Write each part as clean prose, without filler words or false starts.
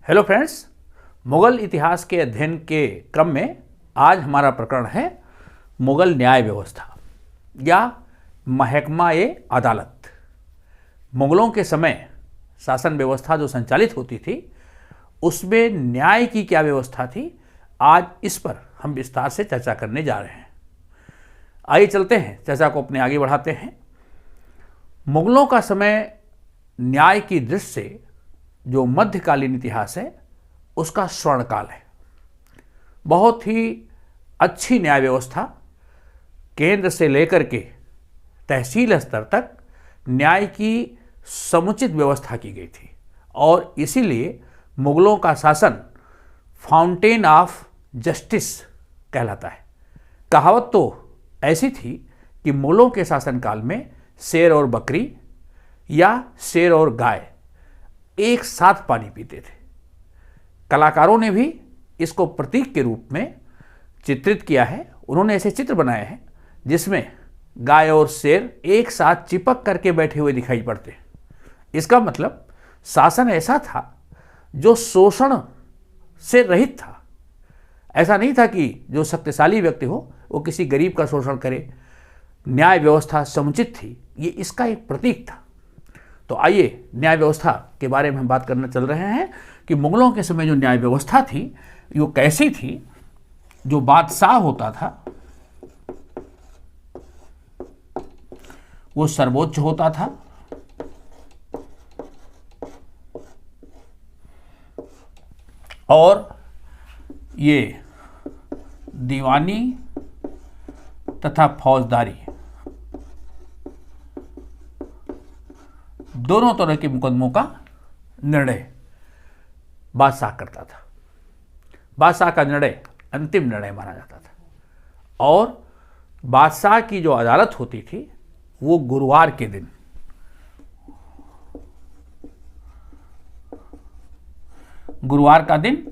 Hello friends, Mughal इतिहास के अध्ययन के क्रम में आज हमारा प्रकरण है मुगल न्याय व्यवस्था या महकमा-ए-अदालत। मुगलों के समय शासन व्यवस्था जो संचालित होती थी उसमें न्याय की क्या व्यवस्था थी, आज इस पर हम विस्तार से चर्चा करने जा रहे हैं। आइए चलते हैं, चर्चा को अपने आगे बढ़ाते हैं। मुगलों का समय न्याय की दृष्टि से जो मध्यकालीन इतिहास है उसका स्वर्णकाल है। बहुत ही अच्छी न्याय व्यवस्था, केंद्र से लेकर के तहसील स्तर तक न्याय की समुचित व्यवस्था की गई थी और इसीलिए मुगलों का शासन फाउंटेन ऑफ जस्टिस कहलाता है। कहावत तो ऐसी थी कि मुगलों के शासनकाल में शेर और बकरी या शेर और गाय एक साथ पानी पीते थे। कलाकारों ने भी इसको प्रतीक के रूप में चित्रित किया है। उन्होंने ऐसे चित्र बनाए हैं जिसमें गाय और शेर एक साथ चिपक करके बैठे हुए दिखाई पड़ते हैं। इसका मतलब शासन ऐसा था जो शोषण से रहित था। ऐसा नहीं था कि जो शक्तिशाली व्यक्ति हो वो किसी गरीब का शोषण करे। न्याय व्यवस्था समुचित थी, ये इसका एक प्रतीक था। तो आइए न्याय व्यवस्था के बारे में हम बात करना चल रहे हैं कि मुगलों के समय जो न्याय व्यवस्था थी वो कैसी थी। जो बादशाह होता था वो सर्वोच्च होता था और ये दीवानी तथा फौजदारी दोनों तरह के मुकदमों का निर्णय बादशाह करता था। बादशाह का निर्णय अंतिम निर्णय माना जाता था और बादशाह की जो अदालत होती थी वो गुरुवार के दिन, गुरुवार का दिन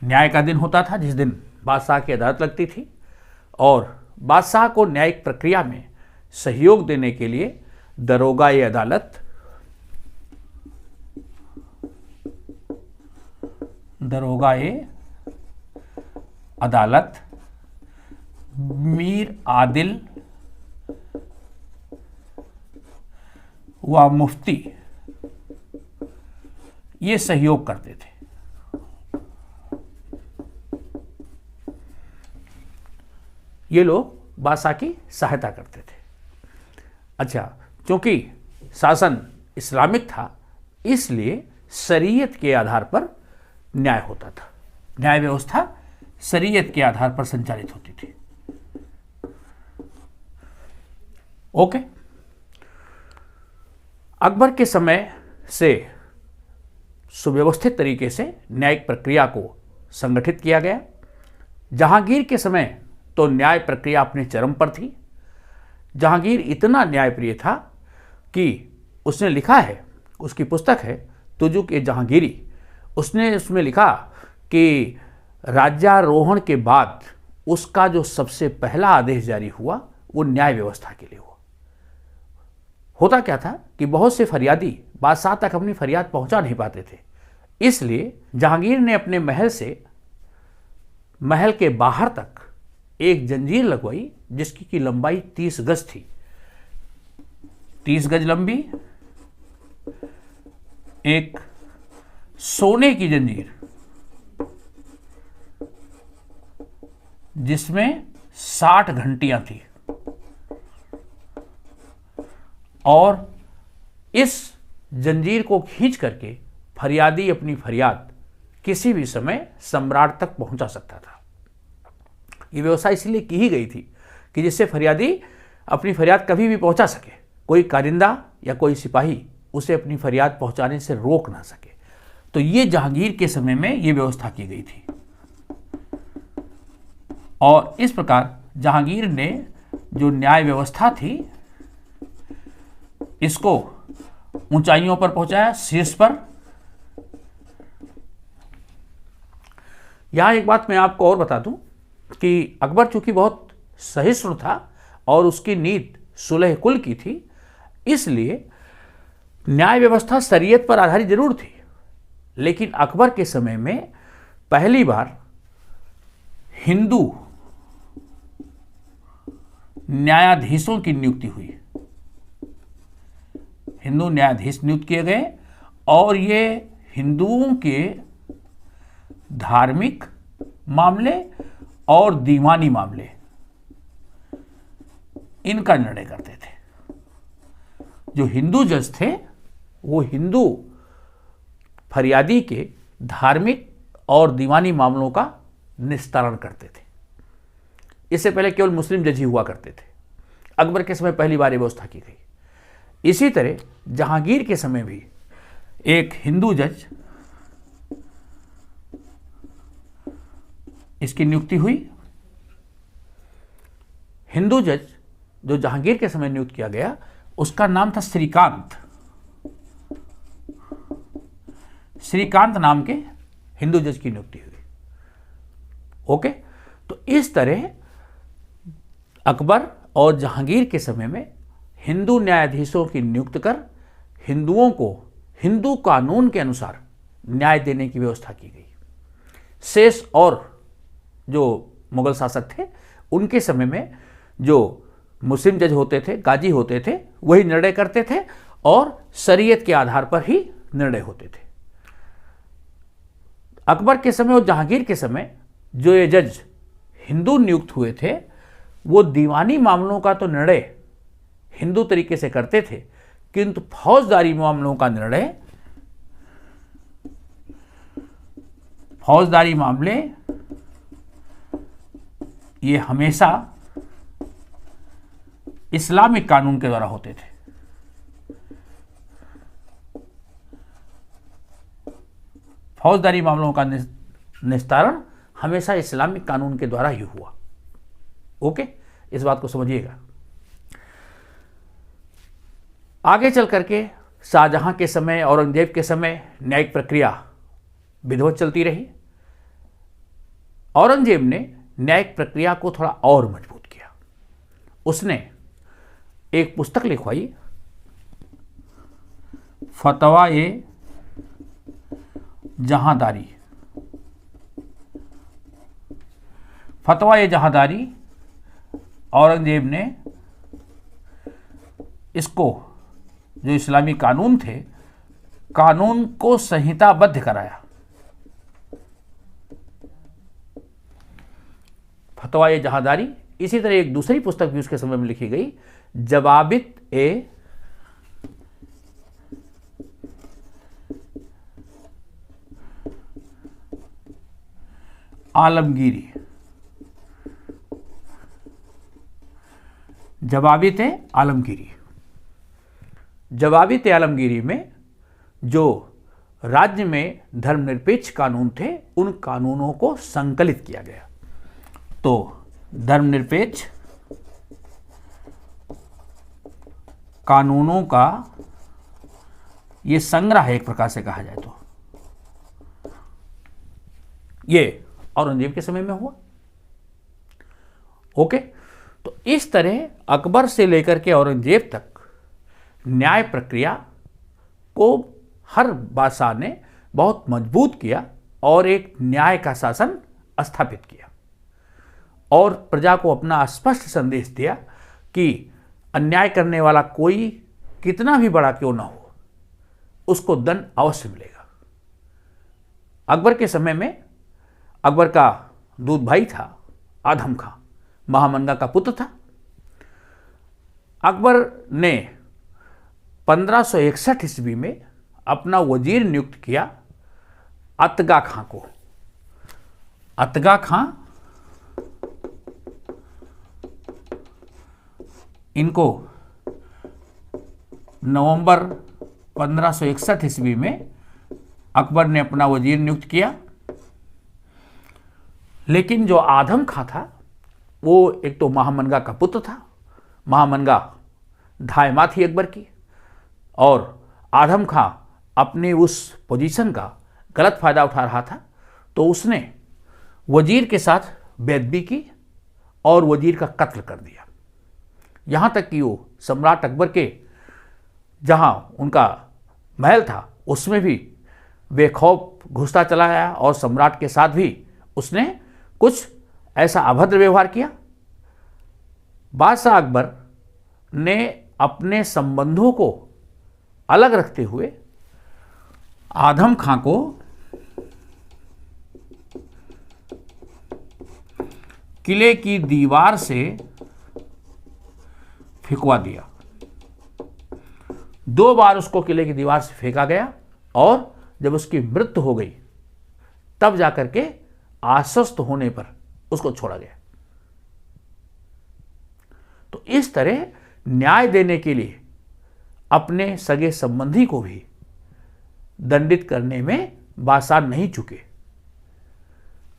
न्याय का दिन होता था, जिस दिन बादशाह की अदालत लगती थी। और बादशाह को न्यायिक प्रक्रिया में सहयोग देने के लिए दरोगा-ए-अदालत, दरोगा-ए-अदालत, मीर आदिल व मुफ्ती ये सहयोग करते थे। ये लोग बादशाह की सहायता करते थे। अच्छा, क्योंकि शासन इस्लामिक था इसलिए शरीयत के आधार पर न्याय होता था। न्याय व्यवस्था शरीयत के आधार पर संचालित होती थी। ओके, अकबर के समय से सुव्यवस्थित तरीके से न्यायिक प्रक्रिया को संगठित किया गया। जहांगीर के समय तो न्याय प्रक्रिया अपने चरम पर थी। जहांगीर इतना न्यायप्रिय था कि उसने लिखा है, उसकी पुस्तक है तुजुक-ए-जहांगीरी, उसने उसमें लिखा कि राज्यारोहण के बाद उसका जो सबसे पहला आदेश जारी हुआ वो न्याय व्यवस्था के लिए हुआ। होता क्या था कि बहुत से फरियादी बादशाह तक अपनी फरियाद पहुंचा नहीं पाते थे, इसलिए जहांगीर ने अपने महल से महल के बाहर तक एक जंजीर लगवाई जिसकी की लंबाई 30 गज थी। 30 गज लंबी एक सोने की जंजीर जिसमें 60 घंटियां थी और इस जंजीर को खींच करके फरियादी अपनी फरियाद किसी भी समय सम्राट तक पहुंचा सकता था। ये व्यवस्था इसलिए की ही गई थी कि जिससे फरियादी अपनी फरियाद कभी भी पहुंचा सके, कोई कारिंदा या कोई सिपाही उसे अपनी फरियाद पहुंचाने से रोक ना सके। तो ये जहांगीर के समय में ये व्यवस्था की गई थी और इस प्रकार जहांगीर ने जो न्याय व्यवस्था थी इसको ऊंचाइयों पर पहुंचाया, शीर्ष पर। यहां एक बात मैं आपको और बता दूं कि अकबर चूंकि बहुत सहिष्णु था और उसकी नीति सुलह कुल की थी, इसलिए न्याय व्यवस्था शरीयत पर आधारित जरूर थी, लेकिन अकबर के समय में पहली बार हिंदू न्यायाधीशों की नियुक्ति हुई। हिंदू न्यायाधीश नियुक्त किए गए और ये हिंदुओं के धार्मिक मामले और दीवानी मामले इनका निर्णय करते थे। जो हिंदू जज थे वो हिंदू फरियादी के धार्मिक और दीवानी मामलों का निस्तारण करते थे। इससे पहले केवल मुस्लिम जज ही हुआ करते थे। अकबर के समय पहली बार यह व्यवस्था की गई। इसी तरह जहांगीर के समय भी एक हिंदू जज इसकी नियुक्ति हुई। हिंदू जज जो जहांगीर के समय नियुक्त किया गया उसका नाम था श्रीकांत। श्रीकांत नाम के हिंदू जज की नियुक्ति हुई। ओके, तो इस तरह अकबर और जहांगीर के समय में हिंदू न्यायाधीशों की नियुक्त कर हिंदुओं को हिंदू कानून के अनुसार न्याय देने की व्यवस्था की गई। शेष और जो मुगल शासक थे उनके समय में जो मुस्लिम जज होते थे, गाजी होते थे, वही निर्णय करते थे और शरीयत के आधार पर ही निर्णय होते थे। अकबर के समय और जहांगीर के समय जो ये जज हिंदू नियुक्त हुए थे वो दीवानी मामलों का तो निर्णय हिंदू तरीके से करते थे, किंतु फौजदारी मामलों का निर्णय, फौजदारी मामले ये हमेशा इस्लामिक कानून के द्वारा होते थे। फौजदारी मामलों का निस्तारण हमेशा इस्लामिक कानून के द्वारा ही हुआ। ओके, इस बात को समझिएगा। आगे चल करके शाहजहां के समय, औरंगजेब के समय न्यायिक प्रक्रिया विधिवत चलती रही। औरंगजेब ने न्यायिक प्रक्रिया को थोड़ा और मजबूत किया। उसने एक पुस्तक लिखवाई, फतवा-ए जहांदारी। फतवा-ए जहांदारी औरंगजेब ने इसको, जो इस्लामी कानून थे, कानून को संहिताबद्ध कराया। फतवा-ए जहांदारी। इसी तरह एक दूसरी पुस्तक भी उसके समय में लिखी गई, जवाबित-ए आलमगीरी। जवाबित-ए आलमगीरी। जवाबित-ए आलमगीरी में जो राज्य में धर्मनिरपेक्ष कानून थे उन कानूनों को संकलित किया गया। तो धर्मनिरपेक्ष कानूनों का ये संग्रह है, एक प्रकार से कहा जाए तो। ये औरंगजेब के समय में हुआ। ओके, तो इस तरह अकबर से लेकर के औरंगजेब तक न्याय प्रक्रिया को हर बादशाह ने बहुत मजबूत किया और एक न्याय का शासन स्थापित किया और प्रजा को अपना स्पष्ट संदेश दिया कि अन्याय करने वाला कोई कितना भी बड़ा क्यों ना हो, उसको दंड अवश्य मिलेगा। अकबर के समय में अकबर का दूध भाई था आधम खां, महामंगा का पुत्र था। अकबर ने 1561 ईस्वी में अपना वजीर नियुक्त किया अतगा खां को। अतगा खां इनको नवंबर 1561 ईस्वी में अकबर ने अपना वजीर नियुक्त किया। लेकिन जो आधम खां था वो एक तो महामंगा का पुत्र था। महामंगा धायमा थी अकबर की, और आधम खां अपने उस पोजीशन का गलत फायदा उठा रहा था। तो उसने वजीर के साथ बेदबी की और वजीर का कत्ल कर दिया। यहाँ तक कि वो सम्राट अकबर के, जहाँ उनका महल था उसमें भी बेखौफ घुसता चला गया और सम्राट के साथ भी उसने कुछ ऐसा अभद्र व्यवहार किया। बादशाह अकबर ने अपने संबंधों को अलग रखते हुए आदम खां को किले की दीवार से फेंकवा दिया। 2 बार उसको किले की दीवार से फेंका गया और जब उसकी मृत्यु हो गई तब जाकर के आश्वस्त होने पर उसको छोड़ा गया। तो इस तरह न्याय देने के लिए अपने सगे संबंधी को भी दंडित करने में बादशाह नहीं चुके।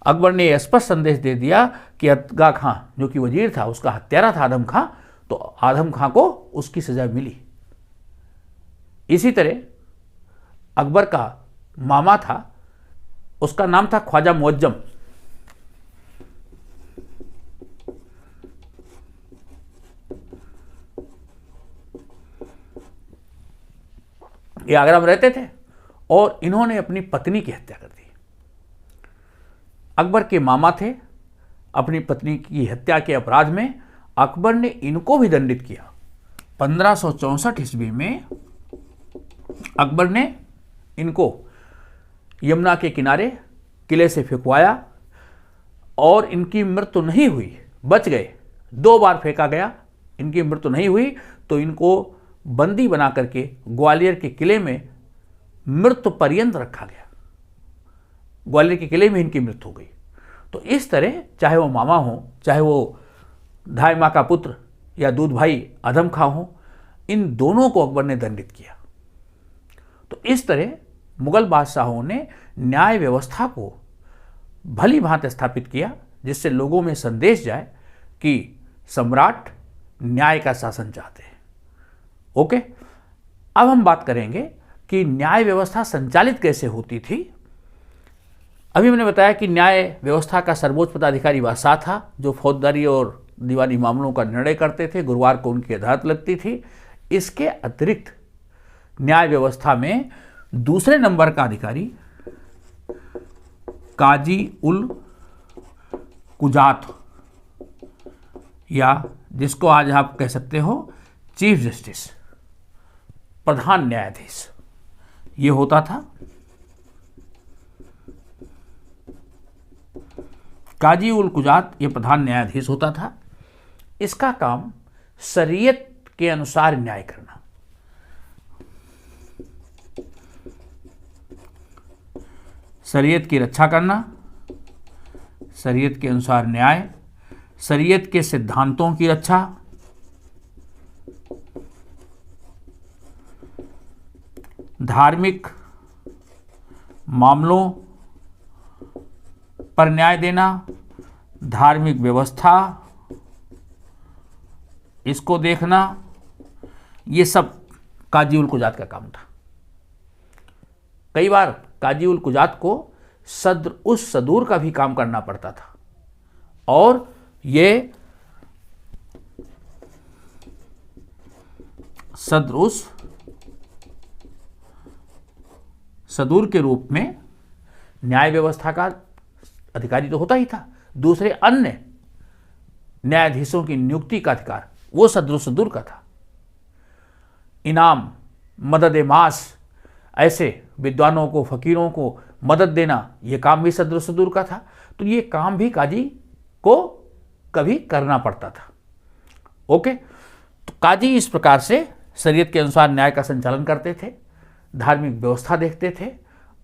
अकबर ने यह स्पष्ट संदेश दे दिया कि अगा खां जो कि वजीर था, उसका हत्यारा था आदम खां, तो आदम खां को उसकी सजा मिली। इसी तरह अकबर का मामा था, उसका नाम था ख्वाजा मुअज्जम। ये आगरा में रहते थे और इन्होंने अपनी पत्नी की हत्या कर दी। अकबर के मामा थे। अपनी पत्नी की हत्या के अपराध में अकबर ने इनको भी दंडित किया। 1564 ईस्वी में अकबर ने इनको यमुना के किनारे किले से फेंकवाया और इनकी मृत्यु नहीं हुई, बच गए। 2 बार फेंका गया, इनकी मृत्यु नहीं हुई तो इनको बंदी बना करके ग्वालियर के किले में मृत्यु पर्यंत रखा गया। ग्वालियर के किले में इनकी मृत्यु हो गई। तो इस तरह चाहे वो मामा हो, चाहे वो ढाई माँ का पुत्र या दूध भाई आदम खां हो, इन दोनों को अकबर ने दंडित किया। तो इस तरह मुगल बादशाहों ने न्याय व्यवस्था को भली भांति स्थापित किया, जिससे लोगों में संदेश जाए कि सम्राट न्याय का शासन चाहते हैं। ओके, अब हम बात करेंगे कि न्याय व्यवस्था संचालित कैसे होती थी। अभी मैंने बताया कि न्याय व्यवस्था का सर्वोच्च पदाधिकारी बादशाह था, जो फौजदारी और दीवानी मामलों का निर्णय करते थे। गुरुवार को उनकी अदालत लगती थी। इसके अतिरिक्त न्याय व्यवस्था में दूसरे नंबर का अधिकारी काजी उल कुजात, या जिसको आज आप कह सकते हो चीफ जस्टिस, प्रधान न्यायाधीश, ये होता था। काजी उल कुजात ये प्रधान न्यायाधीश होता था। इसका काम शरीयत के अनुसार न्याय करना। शरीयत की रक्षा करना, शरीयत के अनुसार न्याय, शरीयत के सिद्धांतों की रक्षा, धार्मिक मामलों पर न्याय देना, धार्मिक व्यवस्था इसको देखना, ये सब काजी उल कुजात का काम था। कई बार काजी उल कुजात को सद्र उस सदूर का भी काम करना पड़ता था, और ये सद्र उस सदूर के रूप में न्याय व्यवस्था का अधिकारी तो होता ही था। दूसरे अन्य न्यायाधीशों की नियुक्ति का अधिकार वो सद्र सदूर का था। इनाम, मदद मास, ऐसे विद्वानों को, फकीरों को मदद देना, ये काम भी सद्र सदूर का था। तो ये काम भी काजी को कभी करना पड़ता था। ओके, तो काजी इस प्रकार से शरीयत के अनुसार न्याय का संचालन करते थे, धार्मिक व्यवस्था देखते थे,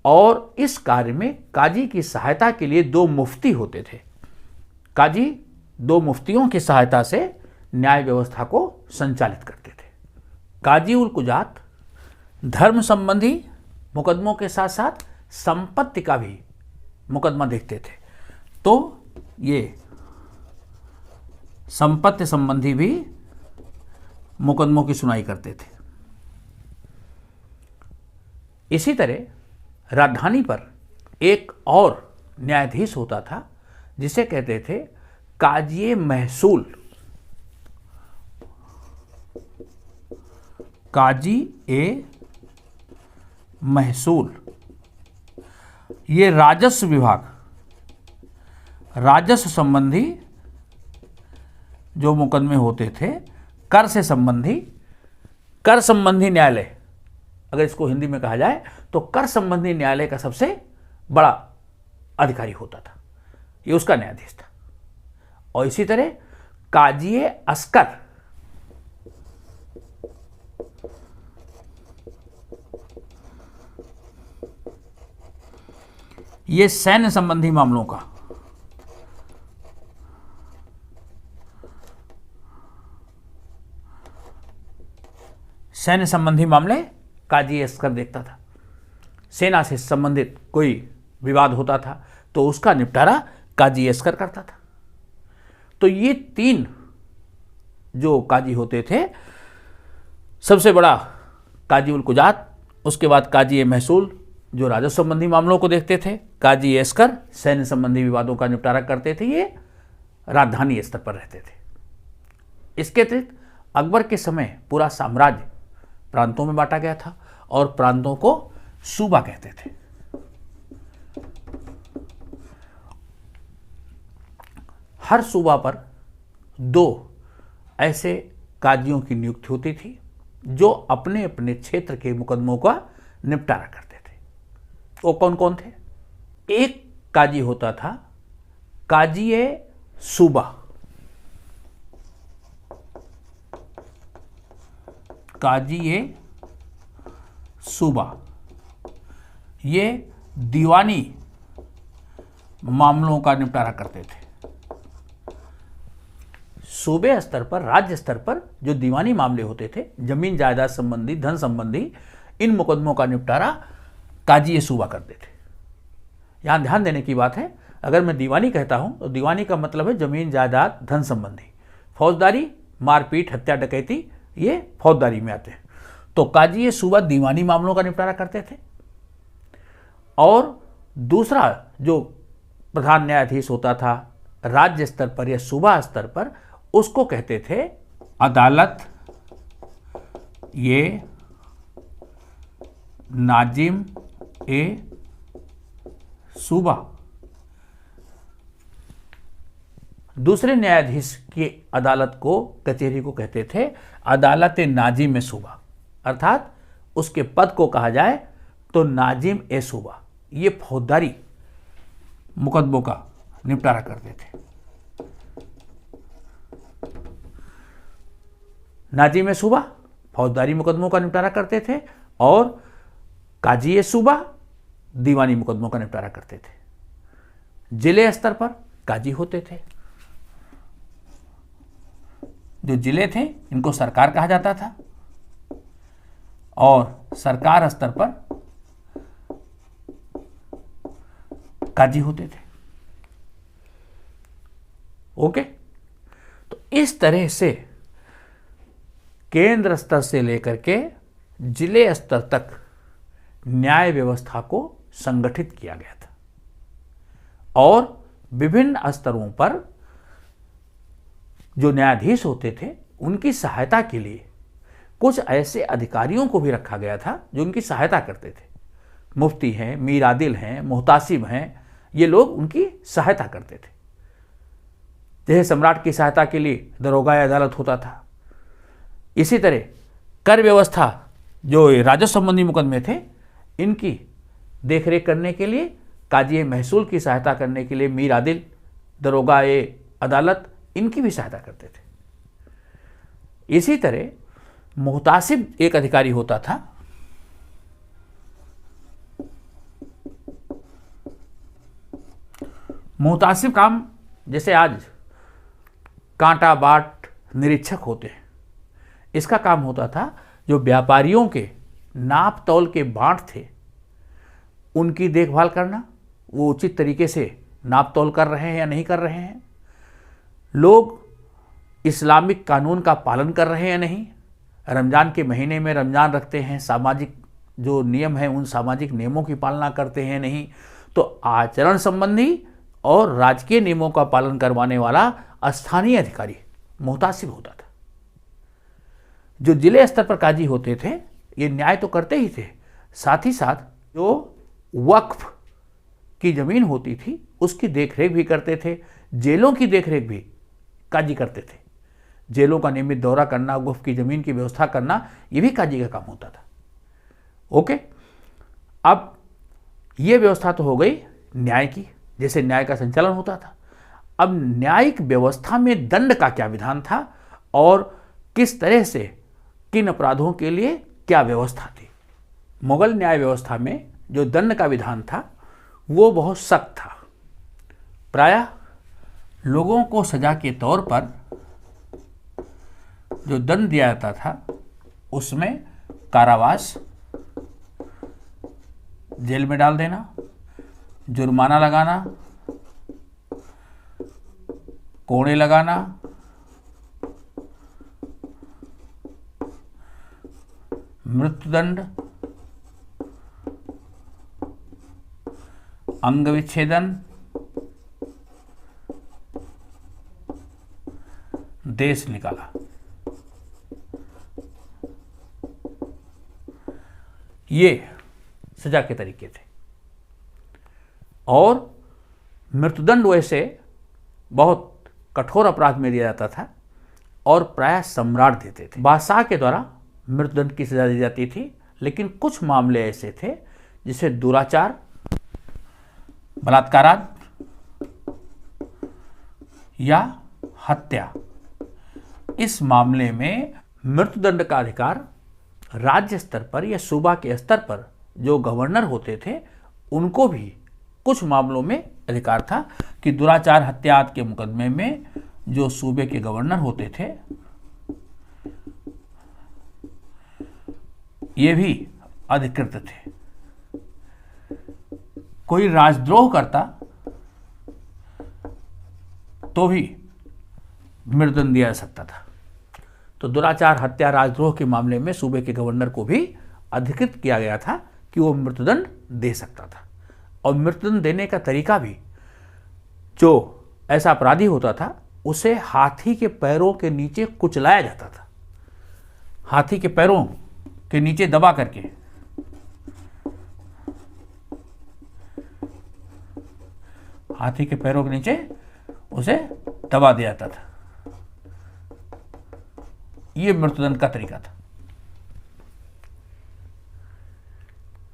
और इस कार्य में काजी की सहायता के लिए 2 मुफ्ती होते थे। काजी 2 मुफ्तियों की सहायता से न्याय व्यवस्था को संचालित करते थे। काजी उल कुजात धर्म संबंधी मुकदमों के साथ साथ संपत्ति का भी मुकदमा देखते थे। तो ये संपत्ति संबंधी भी मुकदमों की सुनवाई करते थे। इसी तरह राजधानी पर एक और न्यायाधीश होता था, जिसे कहते थे काजी महसूल। काजी ए महसूल, ये राजस्व विभाग, राजस्व संबंधी जो मुकदमे होते थे, कर से संबंधी, कर संबंधी न्यायालय, अगर इसको हिंदी में कहा जाए तो कर संबंधी न्यायालय का सबसे बड़ा अधिकारी होता था, ये उसका न्यायाधीश था। और इसी तरह काजीए अस्कर, ये सैन्य संबंधी मामलों का, सैन्य संबंधी मामले काजी अस्कर देखता था। सेना से संबंधित कोई विवाद होता था तो उसका निपटारा काजी अस्कर करता था। तो ये 3 जो काजी होते थे, सबसे बड़ा काजी उल कुजात, उसके बाद काजी महसूल जो राजस्व संबंधी मामलों को देखते थे, काजी अस्कर सैन्य संबंधी विवादों का निपटारा करते थे, ये राजधानी स्तर पर रहते थे। इसके अतिरिक्त अकबर के समय पूरा साम्राज्य प्रांतों में बांटा गया था और प्रांतों को सूबा कहते थे। हर सूबा पर 2 ऐसे काजियों की नियुक्ति होती थी जो अपने अपने क्षेत्र के मुकदमों का निपटारा करते थे। वो कौन कौन थे? एक काजी होता था काजीए सूबा, काजीए सूबा, ये दीवानी मामलों का निपटारा करते थे। सूबे स्तर पर, राज्य स्तर पर जो दीवानी मामले होते थे, जमीन जायदाद संबंधी, धन संबंधी, इन मुकदमों का निपटारा काजी सूबा करते थे। यहां ध्यान देने की बात है, अगर मैं दीवानी कहता हूं तो दीवानी का मतलब है जमीन जायदाद, धन संबंधी। फौजदारी, मारपीट, हत्या, डकैती, ये फौजदारी में आते हैं। तो काजी सूबा दीवानी मामलों का निपटारा करते थे। और दूसरा जो प्रधान न्यायाधीश होता था राज्य स्तर पर या सूबा स्तर पर, उसको कहते थे अदालत ये नाजिम ए सूबा। दूसरे न्यायाधीश की अदालत को, कचहरी को कहते थे अदालत नाजिम ए सूबा, अर्थात उसके पद को कहा जाए तो नाजिम ए सूबा। ये फौजदारी मुकदमों का निपटारा करते थे। नाजिम ए सूबा फौजदारी मुकदमों का निपटारा करते थे और काजी ए सूबा दीवानी मुकदमों का निपटारा करते थे। जिले स्तर पर काजी होते थे। जो जिले थे इनको सरकार कहा जाता था और सरकार स्तर पर काजी होते थे। ओके, तो इस तरह से केंद्र स्तर से लेकर के जिले स्तर तक न्याय व्यवस्था को संगठित किया गया था और विभिन्न स्तरों पर जो न्यायाधीश होते थे उनकी सहायता के लिए कुछ ऐसे अधिकारियों को भी रखा गया था जो उनकी सहायता करते थे। मुफ्ती हैं, मीर आदिल हैं, मुहतासिब हैं, ये लोग उनकी सहायता करते थे। जैसे सम्राट की सहायता के लिए दरोगा अदालत होता था, इसी तरह कर व्यवस्था जो राजस्व संबंधी मुकदमे थे इनकी देखरेख करने के लिए काजी महसूल की सहायता करने के लिए मीर आदिल, दरोगा अदालत, इनकी भी सहायता करते थे। इसी तरह मुहतासिब एक अधिकारी होता था। मुहतासिब काम जैसे आज कांटा बाट निरीक्षक होते हैं, इसका काम होता था जो व्यापारियों के नाप तौल के बाट थे उनकी देखभाल करना, वो उचित तरीके से नाप तौल कर रहे हैं या नहीं कर रहे हैं, लोग इस्लामिक कानून का पालन कर रहे हैं या नहीं, रमज़ान के महीने में रमज़ान रखते हैं, सामाजिक जो नियम हैं उन सामाजिक नियमों की पालना करते हैं नहीं। तो आचरण संबंधी और राजकीय नियमों का पालन करवाने वाला स्थानीय अधिकारी मुहतासिब होता था। जो जिले स्तर पर काजी होते थे ये न्याय तो करते ही थे, साथ ही साथ जो वक्फ की ज़मीन होती थी उसकी देखरेख भी करते थे। जेलों की देखरेख भी काजी करते थे। जेलों का नियमित दौरा करना, वक्फ की ज़मीन की व्यवस्था करना, ये भी काजी का काम होता था। ओके, अब ये व्यवस्था तो हो गई न्याय की, जैसे न्याय का संचालन होता था। अब न्यायिक व्यवस्था में दंड का क्या विधान था और किस तरह से किन अपराधों के लिए क्या व्यवस्था थी। मुगल न्याय व्यवस्था में जो दंड का विधान था वो बहुत सख्त था। प्रायः लोगों को सजा के तौर पर जो दंड दिया जाता था उसमें कारावास, जेल में डाल देना, जुर्माना लगाना, कोड़े लगाना, मृत्युदंड, अंग विच्छेदन, देश निकाला। ये सजा के तरीके थे। और मृत्युदंड वैसे बहुत कठोर अपराध में दिया जाता था और प्रायः सम्राट देते थे। बादशाह के द्वारा मृत्युदंड की सजा दी जाती थी, लेकिन कुछ मामले ऐसे थे जिसे दुराचार, बलात्कार या हत्या, इस मामले में मृत्युदंड का अधिकार राज्य स्तर पर या सूबा के स्तर पर जो गवर्नर होते थे उनको भी कुछ मामलों में अधिकार था कि दुराचार, हत्या आदि के मुकदमे में जो सूबे के गवर्नर होते थे ये भी अधिकृत थे। कोई राजद्रोह करता तो भी मृत्युदंड दिया जा सकता था। तो दुराचार, हत्या, राजद्रोह के मामले में सूबे के गवर्नर को भी अधिकृत किया गया था कि वो मृत्युदंड दे सकता था। और मृत्युदंड देने का तरीका भी, जो ऐसा अपराधी होता था उसे हाथी के पैरों के नीचे कुचलाया जाता था। हाथी के पैरों के नीचे दबा करके हाथी के पैरों के नीचे उसे दबा दिया जाता था। ये मृत्युदंड का तरीका था।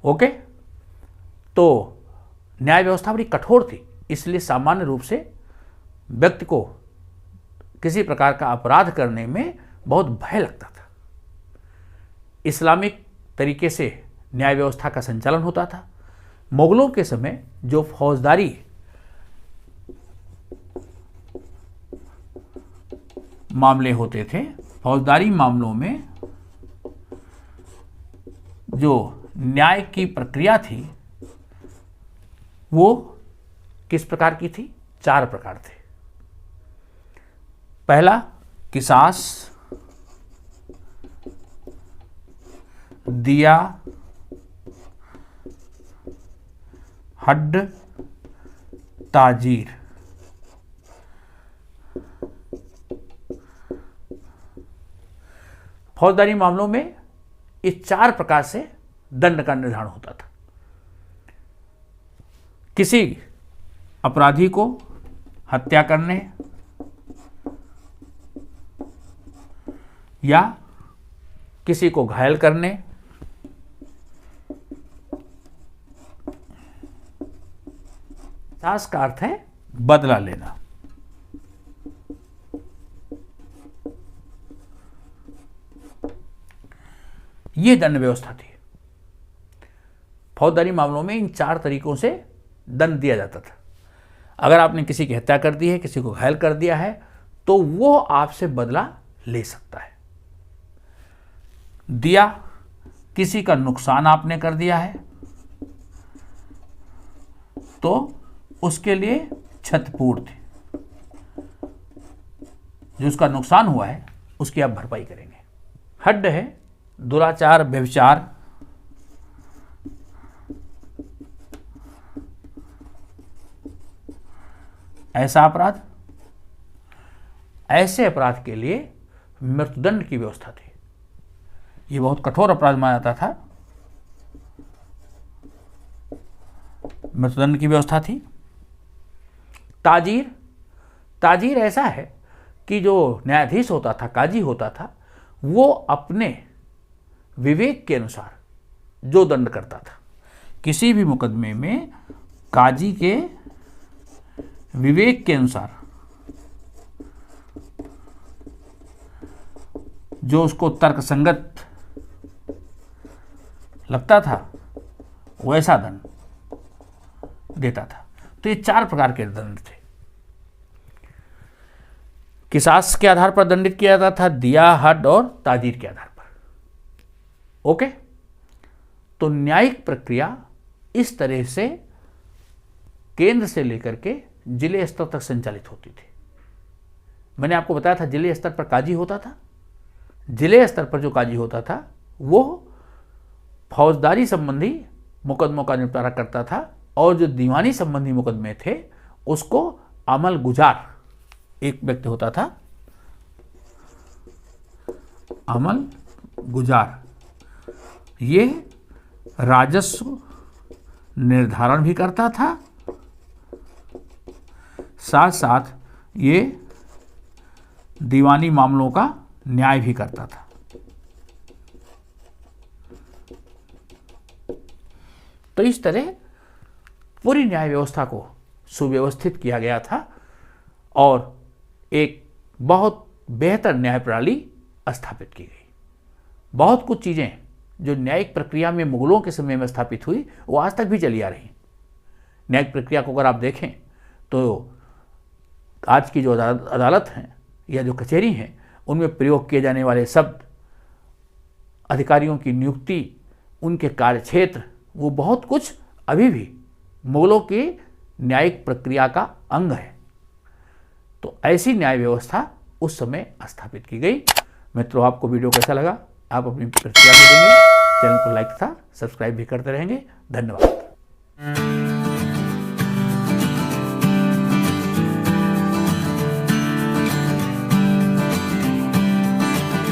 ओके, तो न्याय व्यवस्था बड़ी कठोर थी, इसलिए सामान्य रूप से व्यक्ति को किसी प्रकार का अपराध करने में बहुत भय लगता था। इस्लामिक तरीके से न्याय व्यवस्था का संचालन होता था। मुगलों के समय जो फौजदारी मामले होते थे, फौजदारी मामलों में जो न्याय की प्रक्रिया थी वो किस प्रकार की थी? 4 प्रकार थे। पहला, किसास, दिया, हड्ड, ताजीर। फौजदारी मामलों में इस 4 प्रकार से दंड का निर्धारण होता था। किसी अपराधी को हत्या करने या किसी को घायल करने, किसास का अर्थ है बदला लेना। ये दंड व्यवस्था थी। फौजदारी मामलों में इन 4 तरीकों से दंड दिया जाता था। अगर आपने किसी की हत्या कर दी है, किसी को घायल कर दिया है, तो वो आपसे बदला ले सकता है। दिया, किसी का नुकसान आपने कर दिया है तो उसके लिए क्षतिपूर्ति, जो उसका नुकसान हुआ है उसकी आप भरपाई करेंगे। हड्ड है दुराचार, व्यभिचार, ऐसा अपराध, ऐसे अपराध के लिए मृत्युदंड की व्यवस्था थी। ये बहुत कठोर अपराध माना जाता था। मृत्युदंड की व्यवस्था थी। ताजीर ऐसा है कि जो न्यायाधीश होता था, काजी होता था, वो अपने विवेक के अनुसार जो दंड करता था। किसी भी मुकदमे में काजी के विवेक के अनुसार जो उसको तर्कसंगत लगता था वैसा दंड देता था। तो ये 4 प्रकार के दंड थे। किसास के आधार पर दंडित किया जाता था, दिया, हद और ताजीर के आधार पर। ओके, तो न्यायिक प्रक्रिया इस तरह से केंद्र से लेकर के जिले स्तर तक संचालित होती थी। मैंने आपको बताया था जिले स्तर पर काजी होता था। जिले स्तर पर जो काजी होता था वो फौजदारी संबंधी मुकदमों का निपटारा करता था और जो दीवानी संबंधी मुकदमे थे उसको अमल गुजार एक व्यक्ति होता था। अमल गुजार ये राजस्व निर्धारण भी करता था, साथ साथ ये दीवानी मामलों का न्याय भी करता था। तो इस तरह पूरी न्याय व्यवस्था को सुव्यवस्थित किया गया था और एक बहुत बेहतर न्याय प्रणाली स्थापित की गई। बहुत कुछ चीज़ें जो न्यायिक प्रक्रिया में मुगलों के समय में स्थापित हुई वो आज तक भी चली आ रही। न्यायिक प्रक्रिया को अगर आप देखें तो आज की जो अदालत हैं या जो कचहरी हैं उनमें प्रयोग किए जाने वाले शब्द, अधिकारियों की नियुक्ति, उनके कार्यक्षेत्र, वो बहुत कुछ अभी भी मुगलों की न्यायिक प्रक्रिया का अंग है। तो ऐसी न्याय व्यवस्था उस समय स्थापित की गई। मित्रों, आपको वीडियो कैसा लगा? आप अपनी प्रतिक्रिया भी देंगे, चैनल को लाइक तथा सब्सक्राइब भी करते रहेंगे। धन्यवाद।